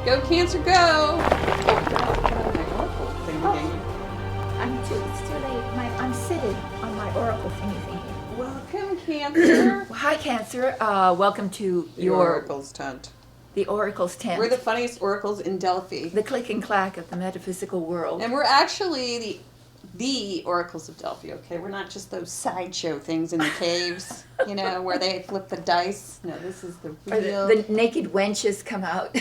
Go, Cancer, go! Oh, put on my oracle thingy. It's too late. I'm sitting on my oracle thingy. Welcome, Cancer. Well, hi, Cancer. Welcome to The Oracle's tent. The Oracle's tent. We're the funniest oracles in Delphi. The click and clack of the metaphysical world. And we're actually the oracles of Delphi, okay? We're not just those sideshow things in the caves, where they flip the dice. No, this is the real... The naked wenches come out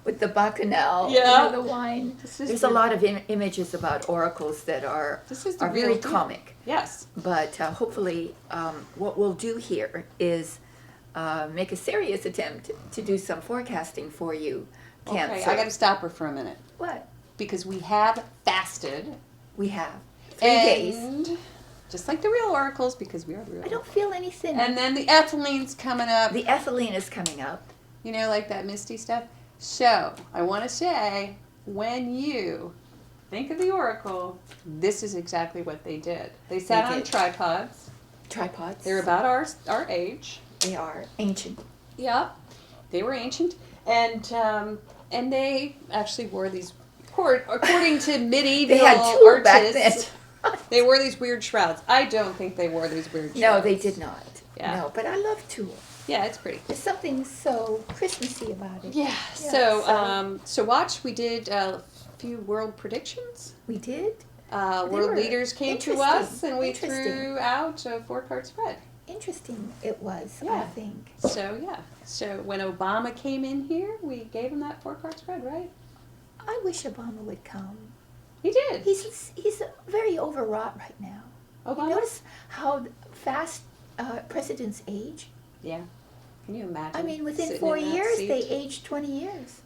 with the bacchanal, yeah. The wine. There's a lot of images about oracles that are very comic. Yes. But hopefully what we'll do here is make a serious attempt to do some forecasting for you, Cancer. Okay, I got to stop her for a minute. What? Because we have fasted. We have 3 days. Just like the real oracles, because we are real. I don't feel anything. And then the ethylene's coming up. The ethylene is coming up. Like that misty stuff. So, I want to say, when you think of the oracle, this is exactly what they did. They sat on tripods. Tripods. They're about our age. They are ancient. Yeah, they were ancient. And they actually wore these, according to medieval they had two back then. They wore these weird shrouds. I don't think they wore these weird shrouds. No, they did not. Yeah. No, but I love tulle. Yeah, it's pretty. There's something so Christmassy about it. Yeah. So watch. We did a few world predictions. We did. World leaders came to us, and we threw out a 4-card spread. Interesting it was, yeah. I think. So, yeah. So, when Obama came in here, we gave him that 4-card spread, right? I wish Obama would come. He did. He's very overwrought right now. Obama? You notice how fast presidents age? Yeah. Can you imagine? I mean, within 4 years, they aged 20 years.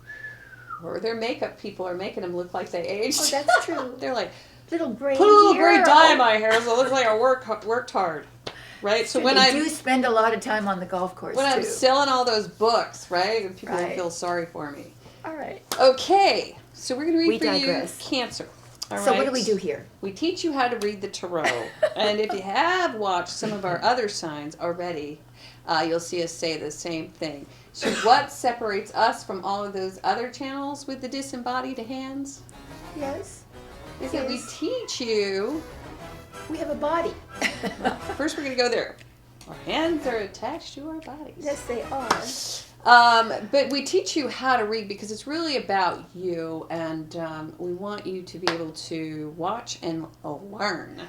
Or their makeup people are making them look like they aged. Oh, that's true. They're like, little gray put a little hair. gray dye in my hair so it looks like I worked hard. Right? So when I do spend a lot of time on the golf course, when I'm selling all those books, right? And people right. feel sorry for me. All right. Okay. So we're going to read for digress. you Cancer. All so right? What do we do here? We teach you how to read the tarot. And if you have watched some of our other signs already, you'll see us say the same thing. So what separates us from all of those other channels with the disembodied hands? Yes. Is that we teach you... We have a body. First we're going to go there. Our hands are attached to our bodies. Yes, they are. But we teach you how to read because it's really about you, and we want you to be able to watch and learn.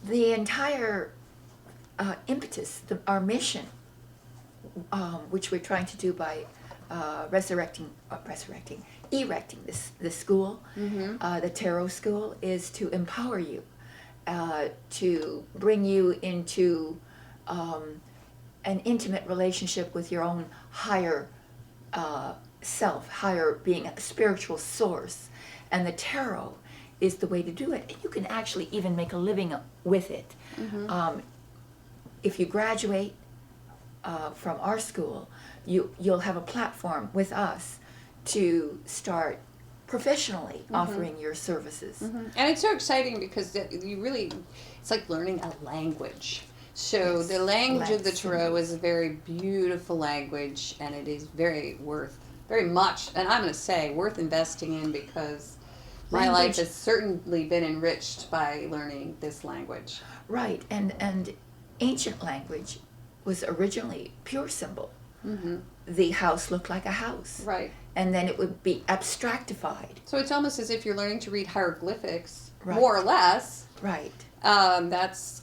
The entire impetus, our mission, which we're trying to do by erecting this school, the tarot school, is to empower you, to bring you into an intimate relationship with your own higher self, higher being, a spiritual source. And the tarot is the way to do it. And you can actually even make a living with it. If you graduate from our school, you'll have a platform with us to start professionally offering your services. And it's so exciting because it's like learning a language. So yes, the language of the tarot is a very beautiful language, and it is very much, and I'm going to say, worth investing in because my life has certainly been enriched by learning this language. Right, and ancient language was originally pure symbol. The house looked like a house. Right. And then it would be abstractified. So it's almost as if you're learning to read hieroglyphics, right. more or less. Right. That's...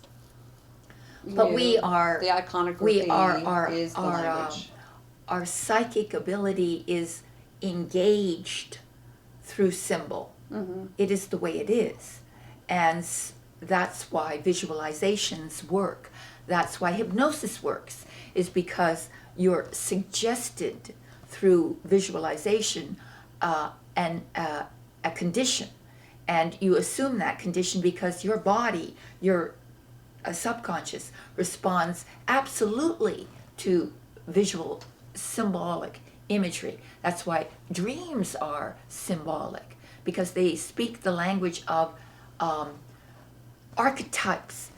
But we are... The iconography is the language. Our psychic ability is engaged through symbol. It is the way it is. And that's why visualizations work. That's why hypnosis works, is because you're suggested through visualization and a condition. And you assume that condition because your body, your subconscious, responds absolutely to visual symbolic imagery. That's why dreams are symbolic, because they speak the language of archetypes,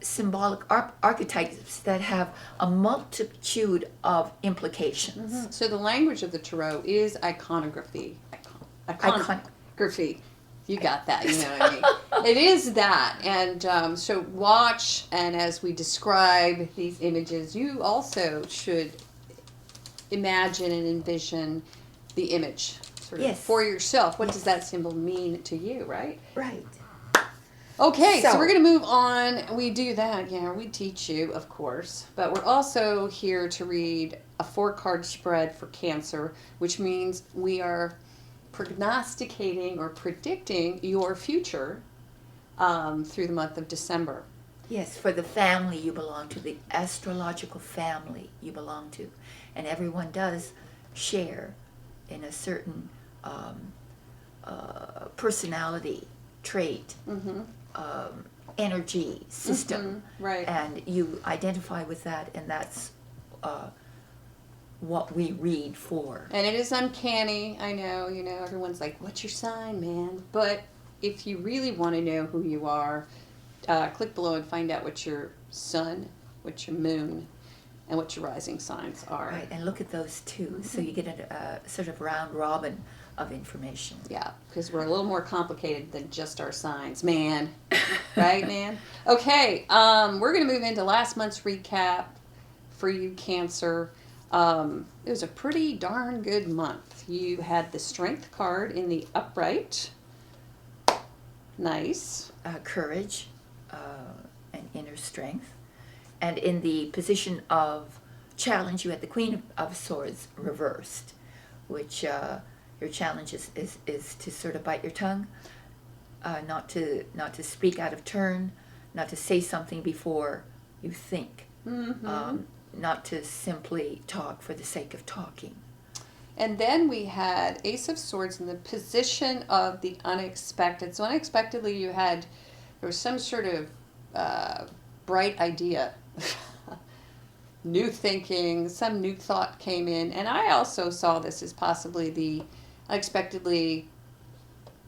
symbolic archetypes that have a multitude of implications. So the language of the tarot is iconography. Iconography. You got that, you know what I mean. It is that. And so watch, and as we describe these images, you also should imagine and envision the image sort of for yourself. What does that symbol mean to you, right? Right. Okay, so we're going to move on. We do that, yeah, we teach you, of course. But we're also here to read a 4-card spread for Cancer, which means we are prognosticating or predicting your future through the month of December. Yes, for the family you belong to, the astrological family you belong to. And everyone does share in a certain personality trait, energy system. Right. And you identify with that, and that's what we read for. And it is uncanny. I know, everyone's like, what's your sign, man? But if you really want to know who you are, click below and find out what your sun, what your moon, and what your rising signs are. Right, and look at those two. So you get a sort of round robin of information. Yeah, because we're a little more complicated than just our signs, man. Right, man? Okay, we're going to move into last month's recap for you, Cancer. It was a pretty darn good month. You had the Strength card in the upright. Nice. Courage and inner strength. And in the position of challenge, you had the Queen of Swords reversed, which your challenge is to sort of bite your tongue, not to speak out of turn, not to say something before you think. Not to simply talk for the sake of talking. And then we had Ace of Swords in the position of the unexpected. So unexpectedly there was some sort of bright idea, new thinking, some new thought came in. And I also saw this as possibly unexpectedly,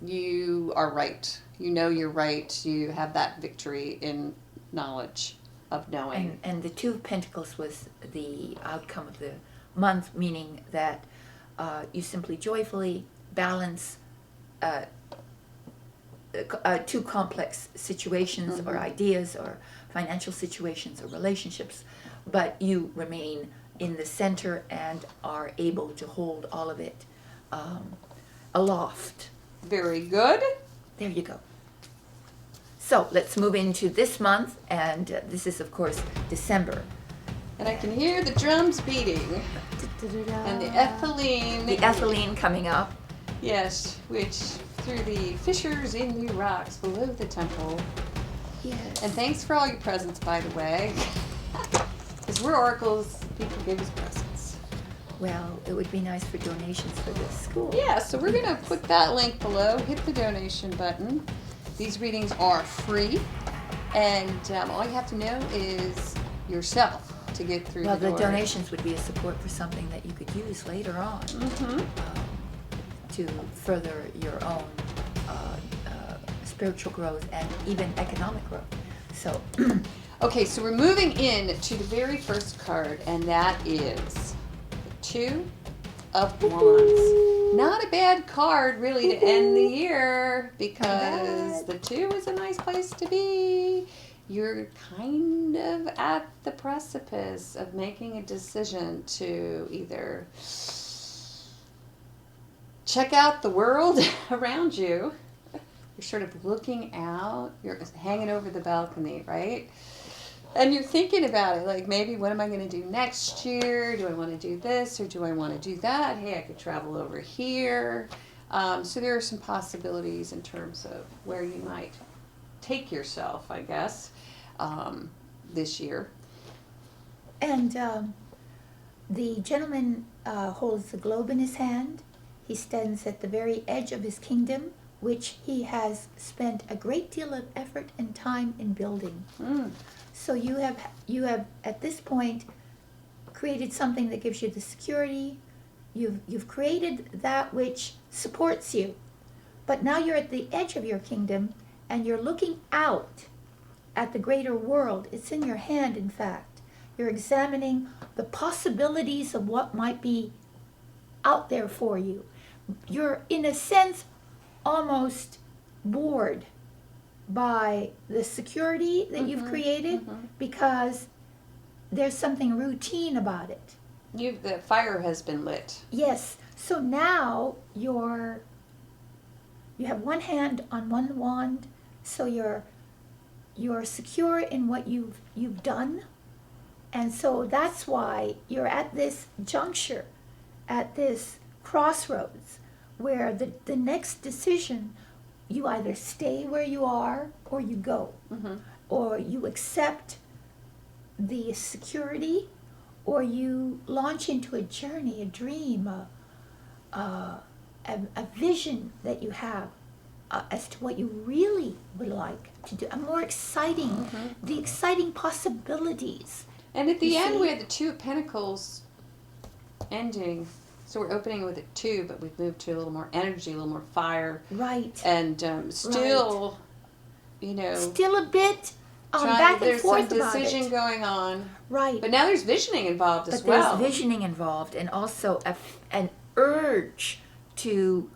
you are right. You know you're right. You have that victory in knowledge. Of knowing. And the Two of Pentacles was the outcome of the month, meaning that you simply joyfully balance two complex situations or ideas or financial situations or relationships, but you remain in the center and are able to hold all of it aloft. Very good. There you go. So let's move into this month, and this is, of course, December. And I can hear the drums beating. And the ethylene. The ethylene coming up. Yes, which through the fissures in the rocks below the temple. Yes. And thanks for all your presents, by the way. Because we're oracles, people give us presents. Well, it would be nice for donations for the school. Yeah, so we're going to put that link below. Hit the donation button. These readings are free, and all you have to know is yourself to get through the door. Well, the donations would be a support for something that you could use later on to further your own spiritual growth and even economic growth. So, okay, so we're moving in to the very first card, and that is the Two of Wands. Not a bad card, really, to end the year, because the 2 is a nice place to be. You're kind of at the precipice of making a decision to either check out the world around you. You're sort of looking out. You're hanging over the balcony, right? And you're thinking about it, like maybe what am I going to do next year? Do I want to do this or do I want to do that? Hey, I could travel over here. So there are some possibilities in terms of where you might take yourself, I guess, this year. And the gentleman holds the globe in his hand. He stands at the very edge of his kingdom, which he has spent a great deal of effort and time in building. So you have at this point created something that gives you the security. You've created that which supports you. But now you're at the edge of your kingdom, and you're looking out at the greater world. It's in your hand, in fact. You're examining the possibilities of what might be out there for you. You're, in a sense, almost bored by the security that you've created because there's something routine about it. The fire has been lit. Yes. So now you have one hand on one wand, so you're secure in what you've done. And so that's why you're at this juncture, at this crossroads, where the next decision, you either stay where you are or you go. Or you accept the security, or you launch into a journey, a dream, a vision that you have as to what you really would like to do. A more exciting, the exciting possibilities. And at the end, we had the Two of Pentacles ending. So we're opening with a 2, but we've moved to a little more energy, a little more fire. Right. And still, Still a bit back and forth about it. There's some decision going on. Right. But now there's visioning involved as well. But there's visioning involved, and also an urge to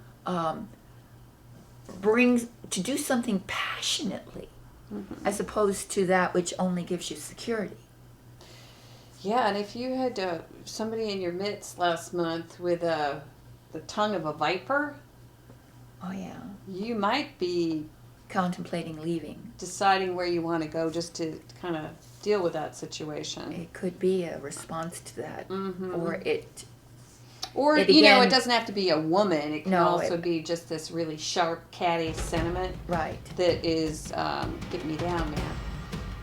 do something passionately, as opposed to that which only gives you security. Yeah, and if you had somebody in your midst last month with the tongue of a viper, Oh, yeah. you might be Contemplating leaving. deciding where you want to go just to kind of deal with that situation. It could be a response to that, or it it doesn't have to be a woman. It can also it- be just this really sharp, catty sentiment right. that is getting me down, man.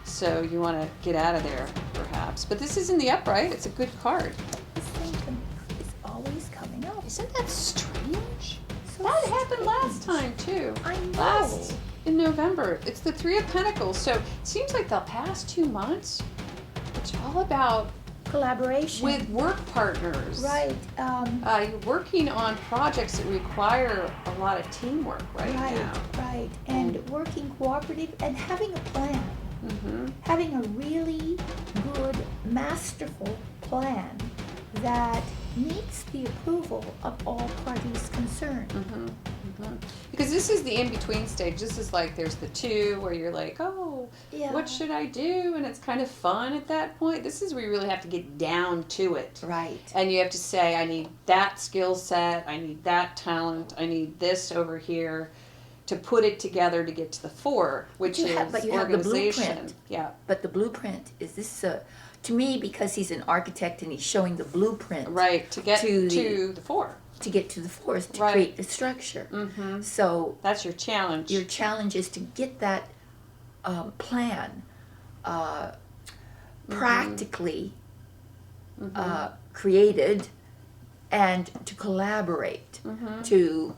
So you want to get out of there, perhaps. But this is in the upright. It's a good card. This thing is always coming up. Isn't that strange? So That happened strange. last time, too. I know. Last in November. It's the Three of Pentacles. So it seems like the past 2 months, it's all about Collaboration. with work partners. Right. You're working on projects that require a lot of teamwork right now. Right. And working cooperative and having a plan. Having a really good, masterful plan that meets the approval of all parties concerned. Because this is the in-between stage. This is like there's the 2 where you're like, oh, Yeah. what should I do? And it's kind of fun at that point. This is where you really have to get down to it. Right. And you have to say, I need that skill set, I need that talent, I need this over here to put it together to get to the 4, which is but you have the organization. blueprint. Yeah. But the blueprint is this. To me, because he's an architect and he's showing the blueprint. Right, to get To to the 4. To get to the forest, to Right. create the structure. So That's your challenge. your challenge is to get that plan practically created, and to collaborate, to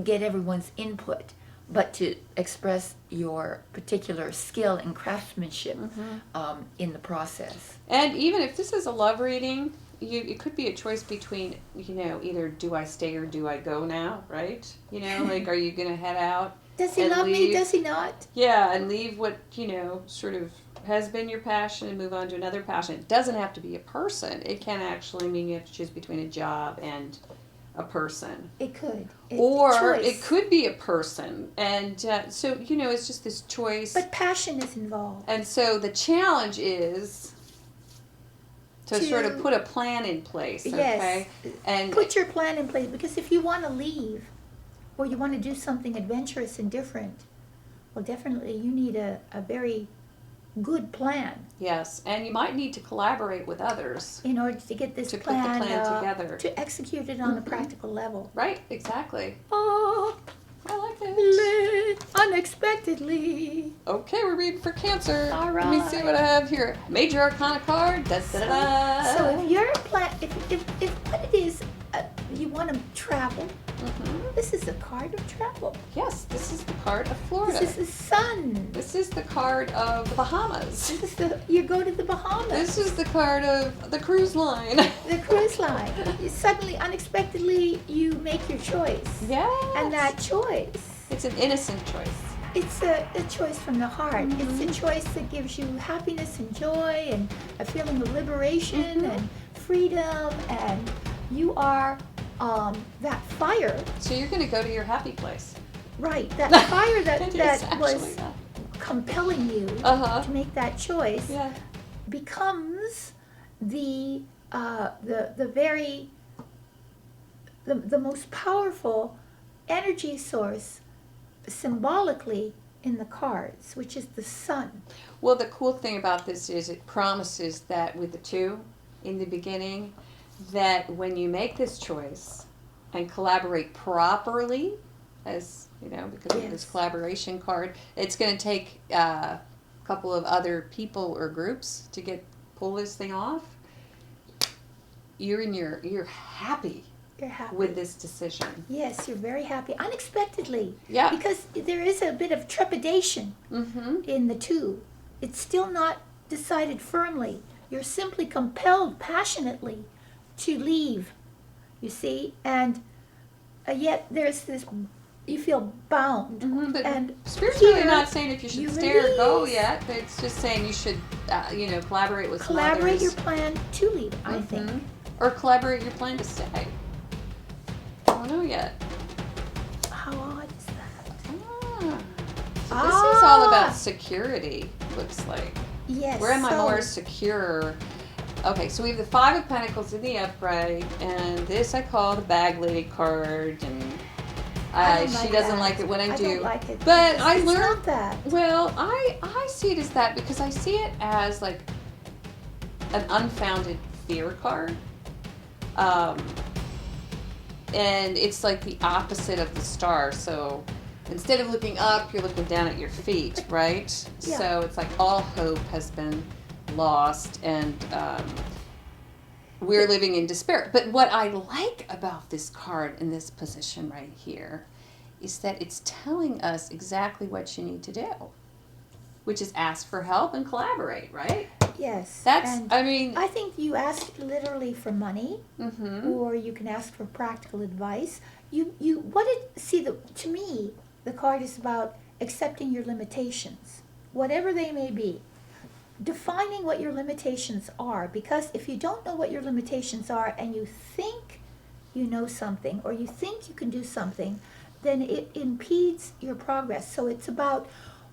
get everyone's input, but to express your particular skill and craftsmanship in the process. And even if this is a love reading, it could be a choice between, either do I stay or do I go now, right? Like, are you going to head out? Does he and love me? leave- Does he not? Yeah, and leave what, sort of has been your passion and move on to another passion. It doesn't have to be a person. It can actually mean you have to choose between a job and a person. It could. Or Choice. it could be a person. And so, it's just this choice. But passion is involved. And so the challenge is to sort of To- put a plan in place, Yes. okay? And Put your plan in place, because if you want to leave or you want to do something adventurous and different, well, definitely you need a very good plan yes, and you might need to collaborate with others. in order to get this To put the plan, plan together. to execute it on a practical level. Right, exactly. Oh, I like it. unexpectedly. Okay, we're reading for Cancer. All Let me see right. what I have here. Major Arcana card. Da, da, da, da. So if your plan, if what it is, you want to travel, this is a card of travel. Yes, this is the card of Florida. This is the sun. This is the card of the Bahamas. This is you go to the Bahamas. This is the card of the cruise line. The cruise line. Suddenly, unexpectedly, you make your choice. Yeah. And that choice It's an innocent choice. it's a choice from the heart. It's a choice that gives you happiness and joy and a feeling of liberation and freedom, and you are that fire. So you're going to go to your happy place. Right, that fire that was compelling you to make that choice becomes the very the most powerful energy source symbolically in the cards, which is the sun. Well, the cool thing about this is it promises that with the 2 in the beginning, that when you make this choice and collaborate properly, as you know, because of this collaboration card, it's going to take a couple of other people or groups to pull this thing off. You're happy. You're happy with this decision. Yes, you're very happy unexpectedly. Yeah. Because there is a bit of trepidation in the 2. It's still not decided firmly. You're simply compelled passionately to leave. You see, and yet there's this. You feel bound. But and spiritually, here, not saying if you should stay or go yet. It's just saying you should, collaborate with some others. Collaborate your plan to leave, I think. Or collaborate your plan to stay. I don't know yet. How odd is that? So this is all about security, looks like. Yes. Where am I more secure? Okay, so we have the 5 of Pentacles in the upright, and this I call the bag lady card, and she doesn't like it when I do. I don't like it. But I it's learned not that. Well, I see it as that because I see it as like an unfounded fear card. And it's like the opposite of the star. So instead of looking up, you're looking down at your feet, right? Yeah. So it's like all hope has been lost, and we're living in despair. But what I like about this card in this position right here is that it's telling us exactly what you need to do, which is ask for help and collaborate, right? Yes. I think you ask literally for money, or you can ask for practical advice. To me, the card is about accepting your limitations, whatever they may be. Defining what your limitations are, because if you don't know what your limitations are and you think you know something or you think you can do something, then it impedes your progress. So it's about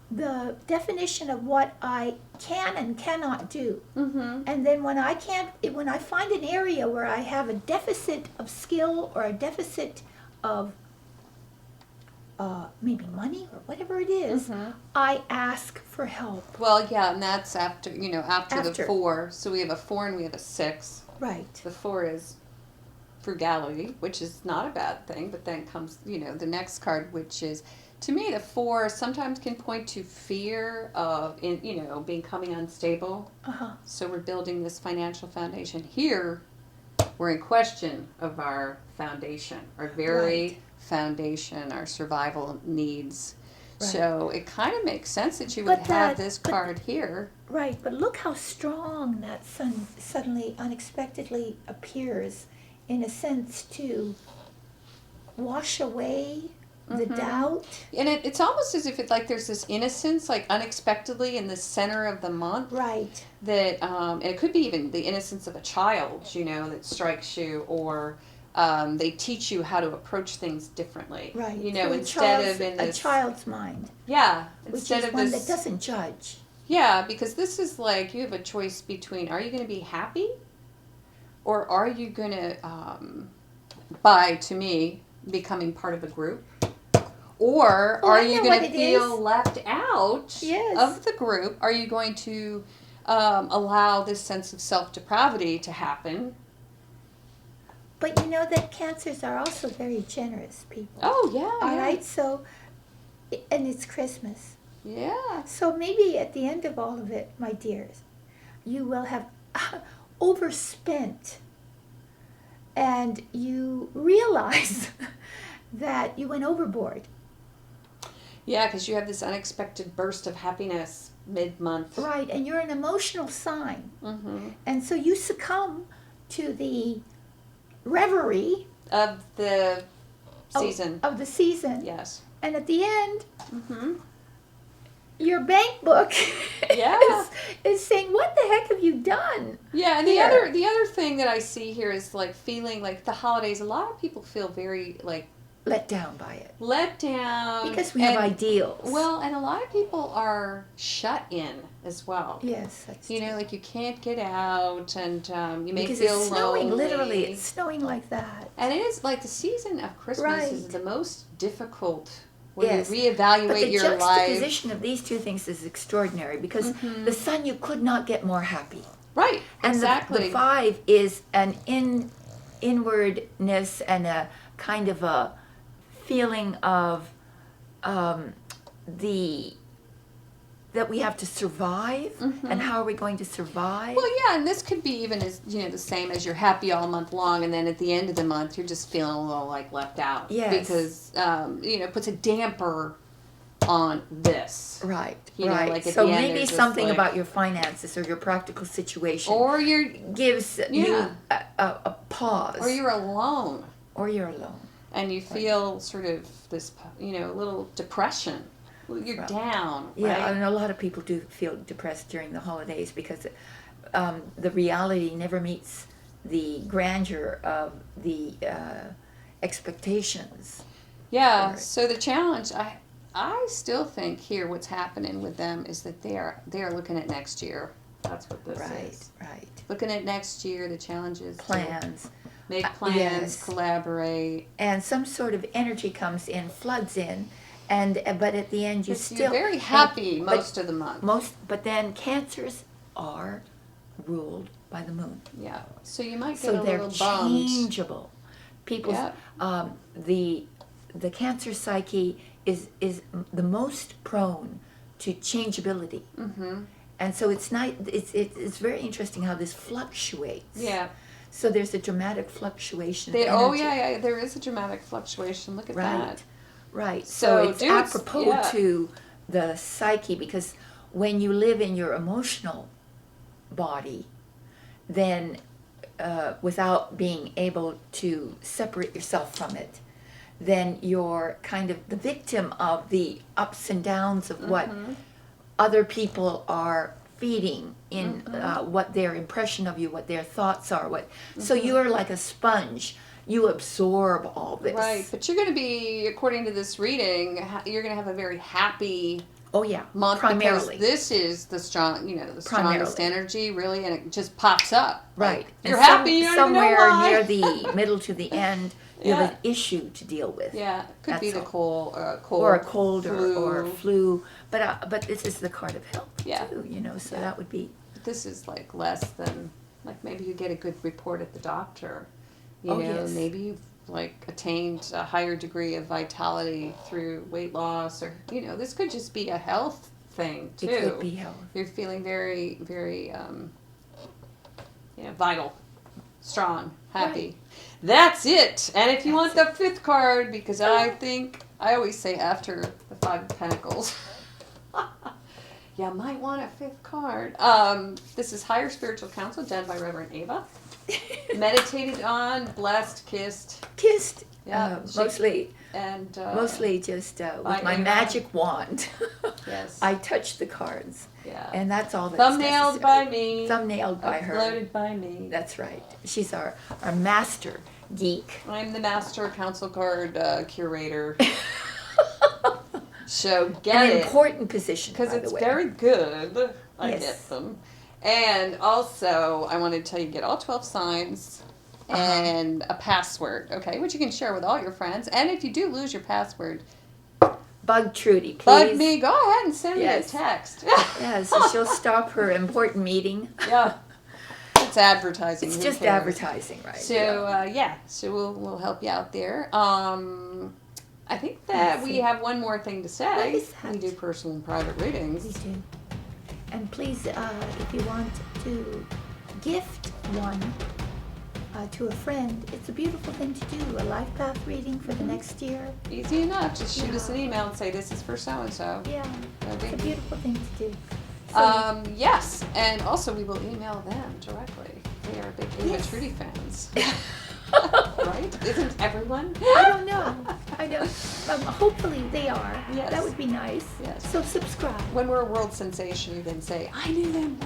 the definition of what I can and cannot do. And then when I find an area where I have a deficit of skill or a deficit of maybe money or whatever it is, I ask for help. Well, yeah, and that's after the 4. So we have a 4 and we have a 6. Right. The 4 is frugality, which is not a bad thing, but then comes, the next card, which is, to me, the 4 sometimes can point to fear of, becoming unstable. So we're building this financial foundation. Here, we're in question of our foundation, our very foundation, our survival needs. Right. So it kind of makes sense that you would have this card here. Right, but look how strong that sun suddenly, unexpectedly appears, in a sense, to wash away the doubt. And it's almost as if it's like there's this innocence, like unexpectedly in the center of the month. Right. That, and it could be even the innocence of a child, that strikes you, or they teach you how to approach things differently. Right. Instead of in this... a child's mind. Yeah. Instead of one that doesn't judge. Yeah, because this is like you have a choice between, are you going to be happy? Or are you going to, by, to me, becoming part of a group? Or are you going to feel left out of the group? Are you going to allow this sense of self-depravity to happen? But you know that Cancers are also very generous people. Oh, yeah. All right, so, and it's Christmas. Yeah. So maybe at the end of all of it, my dears, you will have overspent, and you realize that you went overboard. Yeah, because you have this unexpected burst of happiness mid-month. Right, and you're an emotional sign. And so you succumb to the reverie of the season. Of the season. Yes. And at the end, your bank book Yeah. is saying, what the heck have you done? Yeah, and Here. the other thing that I see here is like feeling like the holidays. A lot of people feel very like Let down by it. let down Because we have ideals. Well, and a lot of people are shut in as well. Yes, that's You know, like you can't get out, and you may because feel it's snowing. lonely. Literally, it's snowing like that. And it is like the season of Christmas is Right. the most difficult when Yes. you reevaluate But the your life. juxtaposition of these two things is extraordinary because Mhm. the sun, you could not get more happy. Right, And exactly. the 5 is an inwardness and a kind of a feeling of that we have to survive, and how are we going to survive? Well, yeah, and this could be even as the same as you're happy all month long, and then at the end of the month you're just feeling a little like left out. Yes. Because it puts a damper on this. Right, You know, right. like at So the end maybe there's just something like- about your finances or your practical situation Or you're gives you a pause. or you're alone, Or you're alone. and you feel sort of this a little depression. You're Right. down. Yeah, Right? and a lot of people do feel depressed during the holidays because the reality never meets the grandeur of the expectations. Yeah. Right. So the challenge, I still think here what's happening with them is that they are looking at next year. That's what this Right, is. right. Looking at next year, the challenge is to Plans. make plans, Yes. collaborate. And some sort of energy comes in, floods in, but at the end you You're still very happy but most of the month. But then cancers are ruled by the moon. Yeah. So you might get So a they're little bummed. changeable. People's Yeah. the cancer psyche is the most prone to changeability, and so it's not. It's very interesting how this fluctuates. Yeah. So there's a dramatic fluctuation. They, of oh energy. yeah. There is a dramatic fluctuation. Look at Right. that. Right. So, So it's dudes, apropos yeah. to the psyche because when you live in your emotional body, then without being able to separate yourself from it, then you're kind of the victim of the ups and downs of what other people are feeding in what their impression of you, what their thoughts are. So you're like a sponge. You absorb all this. Right. But you're going to be, according to this reading, you're going to have a very happy Oh yeah, month primarily. because this is the strong, the strongest Primarily. energy, really, and it just pops up. Right. Like, you're And happy. You don't even know somewhere why. near the middle to the end, you have Yeah. an issue to deal with. Yeah, could be That's the all. cold, Or a cold flu. or flu. But this is the card of health Yeah. too, so Yeah. that would be This is like less than, like maybe you get a good report at the doctor. You Oh, know, yes. maybe you've like attained a higher degree of vitality through weight loss, or this could just be a health thing too. it could be health. You're feeling very, very, vital, strong, happy. Right. That's it. And if you want That's the fifth card, because I always say after the Five of Pentacles, you might want a fifth card. This is Higher Spiritual Counsel done by Reverend Ava. Meditated on, blessed, kissed, Kissed. Yeah, Mostly and just with by my Ava. magic wand. Yes. I touch the cards, Yeah. and that's all that's Thumbnailed by necessary. me. Thumbnailed by her. Uploaded by me. That's right. She's our master geek. I'm the master council card curator. So get An it. important position, Because by it's the way. very good. I Yes. get them. And also, I want to tell you, get all 12 signs and a password, okay? Which you can share with all your friends. And if you do lose your password, Bug Trudy, please. bug me. Go ahead and send Yes. me a text. Yeah, so she'll stop her important meeting. Yeah. It's advertising. It's who just cares? advertising, right? So, so we'll help you out there. I think that Let's we see. have one more thing to say. What is that? We do personal and private readings. We do. And please, if you want to gift one to a friend, it's a beautiful thing to do. A life path reading for the next year. Easy enough. Just shoot us an email and say this is for so and so. Yeah, it's a Okay. beautiful thing to do. So, Yes, and also we will email them directly. They are big Ava Yes. Trudy fans. Right? Isn't everyone? I don't know. I mean, hopefully they are. Yes. That would be nice. Yes. So subscribe. When we're a world sensation, you can say, I knew them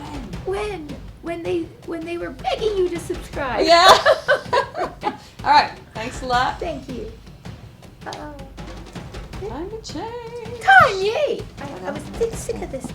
when. When they were begging you to subscribe. Yeah. All right. Thanks a lot. Thank you. Time to change. Kanye! I know. was sick of this.